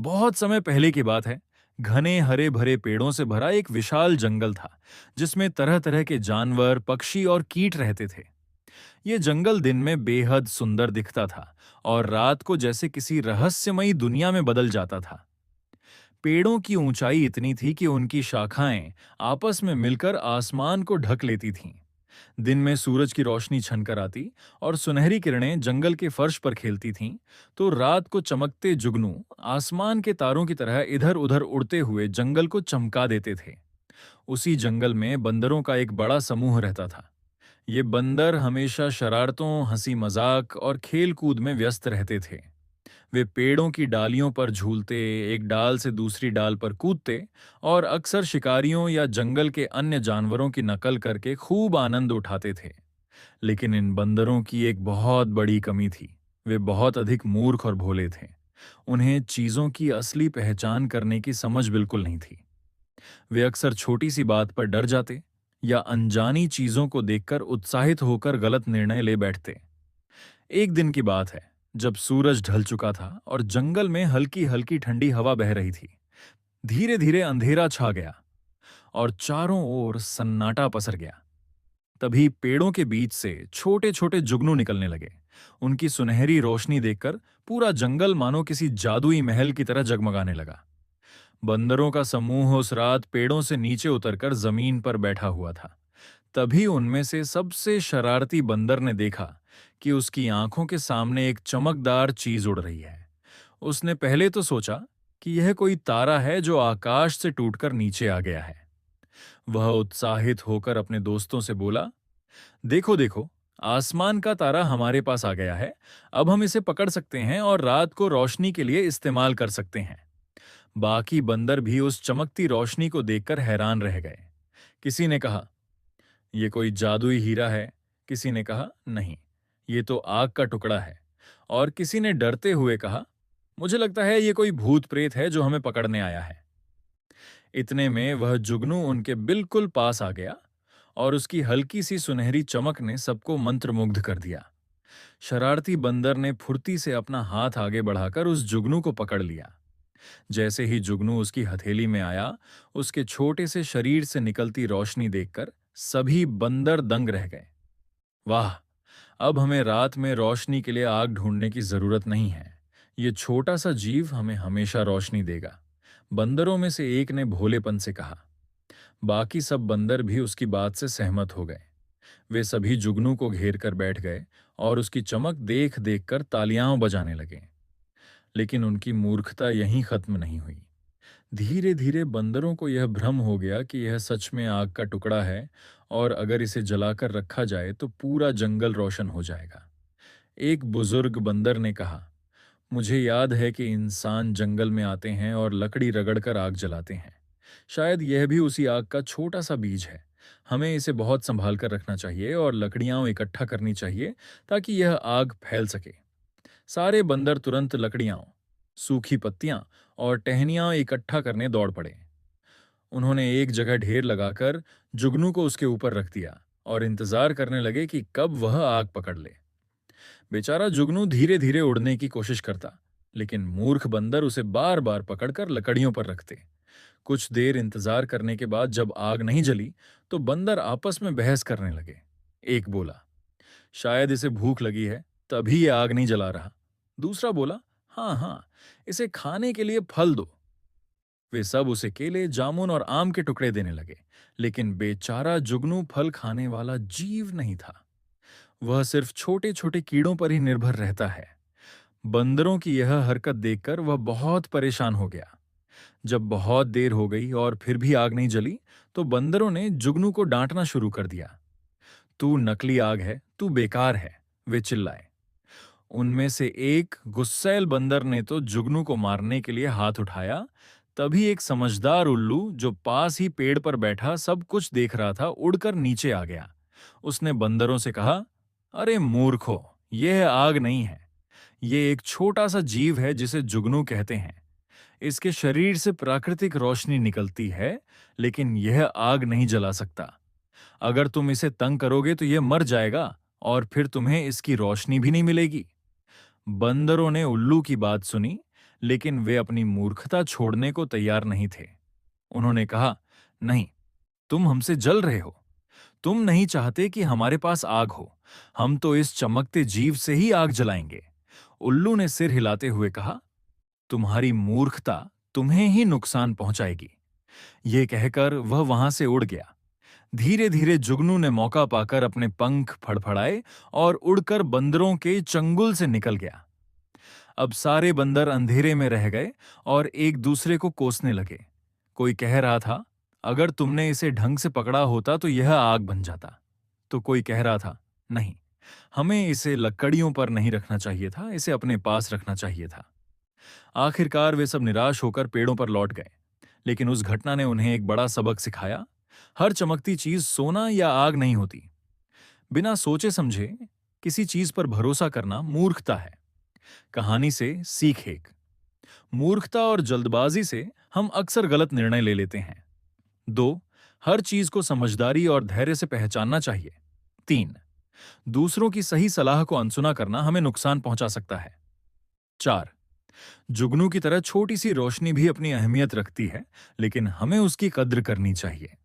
बहुत समय पहले की बात है। घने हरे भरे पेड़ों से भरा एक विशाल जंगल था, जिसमें तरह तरह के जानवर, पक्षी और कीट रहते थे। ये जंगल दिन में बेहद सुंदर दिखता था और रात को जैसे किसी रहस्यमयी दुनिया में बदल जाता था। पेड़ों की ऊंचाई इतनी थी कि उनकी शाखाएं आपस में मिलकर आसमान को ढक लेती थीं। दिन में सूरज की रोशनी छनकर आती और सुनहरी किरणें जंगल के फर्श पर खेलती थीं, तो रात को चमकते जुगनू आसमान के तारों की तरह इधर उधर उड़ते हुए जंगल को चमका देते थे। उसी जंगल में बंदरों का एक बड़ा समूह रहता था। ये बंदर हमेशा शरारतों, हंसी मजाक और खेल कूद में व्यस्त रहते थे। वे पेड़ों की डालियों पर झूलते, एक डाल से दूसरी डाल पर कूदते और अक्सर शिकारियों या जंगल के अन्य जानवरों की नकल करके खूब आनंद उठाते थे। लेकिन इन बंदरों की एक बहुत बड़ी कमी थी। वे बहुत अधिक मूर्ख और भोले थे। उन्हें चीजों की असली पहचान करने की समझ बिल्कुल नहीं थी। वे अक्सर छोटी सी बात पर डर जाते या अनजानी चीजों को देखकर उत्साहित होकर गलत निर्णय ले बैठते। एक दिन की बात है, जब सूरज ढल चुका था और जंगल में हल्की हल्की ठंडी हवा बह रही थी। धीरे धीरे अंधेरा छा गया और चारों ओर सन्नाटा पसर गया। तभी पेड़ों के बीच से छोटे छोटे जुगनू निकलने लगे। उनकी सुनहरी रोशनी देखकर पूरा जंगल मानो किसी जादुई महल की तरह जगमगाने लगा। बंदरों का समूह उस रात पेड़ों से नीचे उतरकर जमीन पर बैठा हुआ था। तभी उनमें से सबसे शरारती बंदर ने देखा कि उसकी आंखों के सामने एक चमकदार चीज उड़ रही है। उसने पहले तो सोचा कि यह कोई तारा है जो आकाश से टूटकर नीचे आ गया है। वह उत्साहित होकर अपने दोस्तों से बोला, देखो देखो, आसमान का तारा हमारे पास आ गया है। अब हम इसे पकड़ सकते हैं और रात को रोशनी के लिए इस्तेमाल कर सकते हैं। बाकी बंदर भी उस चमकती रोशनी को देखकर हैरान रह गए। किसी ने कहा, यह कोई जादुई हीरा है। किसी ने कहा, नहीं, ये तो आग का टुकड़ा है। और किसी ने डरते हुए कहा, मुझे लगता है ये कोई भूत प्रेत है जो हमें पकड़ने आया है। इतने में वह जुगनू उनके बिल्कुल पास आ गया और उसकी हल्की सी सुनहरी चमक ने सबको मंत्रमुग्ध कर दिया। शरारती बंदर ने फुर्ती से अपना हाथ आगे बढ़ाकर उस जुगनू को पकड़ लिया। जैसे ही जुगनू उसकी हथेली में आया, उसके छोटे से शरीर से निकलती रोशनी देखकर सभी बंदर दंग रह गए। वाह! अब हमें रात में रोशनी के लिए आग ढूंढने की जरूरत नहीं है। ये छोटा सा जीव हमें हमेशा रोशनी देगा। बंदरों में से एक ने भोलेपन से कहा। बाकी सब बंदर भी उसकी बात से सहमत हो गए। वे सभी जुगनू को घेर कर बैठ गए और उसकी चमक देख देख कर तालियां बजाने लगे। लेकिन उनकी मूर्खता यहीं खत्म नहीं हुई। धीरे धीरे बंदरों को यह भ्रम हो गया कि यह सच में आग का टुकड़ा है और अगर इसे जलाकर रखा जाए तो पूरा जंगल रोशन हो जाएगा। एक बुजुर्ग बंदर ने कहा, मुझे याद है कि इंसान जंगल में आते हैं और लकड़ी रगड़कर आग जलाते हैं। शायद यह भी उसी आग का छोटा सा बीज है। हमें इसे बहुत संभाल कर रखना चाहिए और लकड़ियां इकट्ठा करनी चाहिए ताकि यह आग फैल सके। सारे बंदर तुरंत लकड़ियां, सूखी पत्तियां और टहनियां इकट्ठा करने दौड़ पड़े। उन्होंने एक जगह ढेर लगाकर जुगनू को उसके ऊपर रख दिया और इंतजार करने लगे कि कब वह आग पकड़ ले। बेचारा जुगनू धीरे धीरे उड़ने की कोशिश करता, लेकिन मूर्ख बंदर उसे बार बार पकड़कर लकड़ियों पर रखते। कुछ देर इंतजार करने के बाद जब आग नहीं जली, तो बंदर आपस में बहस करने लगे। एक बोला, शायद इसे भूख लगी है, तभी ये आग नहीं जला रहा। दूसरा बोला, हाँ हाँ, इसे खाने के लिए फल दो। वे सब उसे केले, जामुन और आम के टुकड़े देने लगे, लेकिन बेचारा जुगनू फल खाने वाला जीव नहीं था। वह सिर्फ छोटे छोटे कीड़ों पर ही निर्भर रहता है। बंदरों की यह हरकत देखकर वह बहुत परेशान हो गया। जब बहुत देर हो गई और फिर भी आग नहीं जली, तो बंदरों ने जुगनू को डांटना शुरू कर दिया। तू नकली आग है, तू बेकार है, वे चिल्लाए। उनमें से एक गुस्सैल बंदर ने तो जुगनू को मारने के लिए हाथ उठाया। तभी एक समझदार उल्लू जो पास ही पेड़ पर बैठा सब कुछ देख रहा था, उड़कर नीचे आ गया। उसने बंदरों से कहा, अरे मूर्खों, यह आग नहीं है। ये एक छोटा सा जीव है जिसे जुगनू कहते हैं। इसके शरीर से प्राकृतिक रोशनी निकलती है, लेकिन यह आग नहीं जला सकता। अगर तुम इसे तंग करोगे तो यह मर जाएगा और फिर तुम्हें इसकी रोशनी भी नहीं मिलेगी। बंदरों ने उल्लू की बात सुनी, लेकिन वे अपनी मूर्खता छोड़ने को तैयार नहीं थे। उन्होंने कहा, नहीं, तुम हमसे जल रहे हो। तुम नहीं चाहते कि हमारे पास आग हो। हम तो इस चमकते जीव से ही आग जलाएंगे। उल्लू ने सिर हिलाते हुए कहा, तुम्हारी मूर्खता तुम्हें ही नुकसान पहुंचाएगी। ये कहकर वह वहां से उड़ गया। धीरे धीरे जुगनू ने मौका पाकर अपने पंख फड़फड़ाए और उड़कर बंदरों के चंगुल से निकल गया। अब सारे बंदर अंधेरे में रह गए और एक दूसरे को कोसने लगे। कोई कह रहा था, अगर तुमने इसे ढंग से पकड़ा होता तो यह आग बन जाता। तो कोई कह रहा था, नहीं, हमें इसे लकड़ियों पर नहीं रखना चाहिए था, इसे अपने पास रखना चाहिए था। आखिरकार वे सब निराश होकर पेड़ों पर लौट गए। लेकिन उस घटना ने उन्हें एक बड़ा सबक सिखाया। हर चमकती चीज सोना या आग नहीं होती। बिना सोचे समझे किसी चीज पर भरोसा करना मूर्खता है। कहानी से सीख एक, मूर्खता और जल्दबाजी से हम अक्सर गलत निर्णय ले लेते हैं। 2, हर चीज को समझदारी और धैर्य से पहचानना चाहिए। 3, दूसरों की सही सलाह को अनसुना करना हमें नुकसान पहुंचा सकता है। 4, जुगनू की तरह छोटी सी रोशनी भी अपनी अहमियत रखती है, लेकिन हमें उसकी कद्र करनी चाहिए।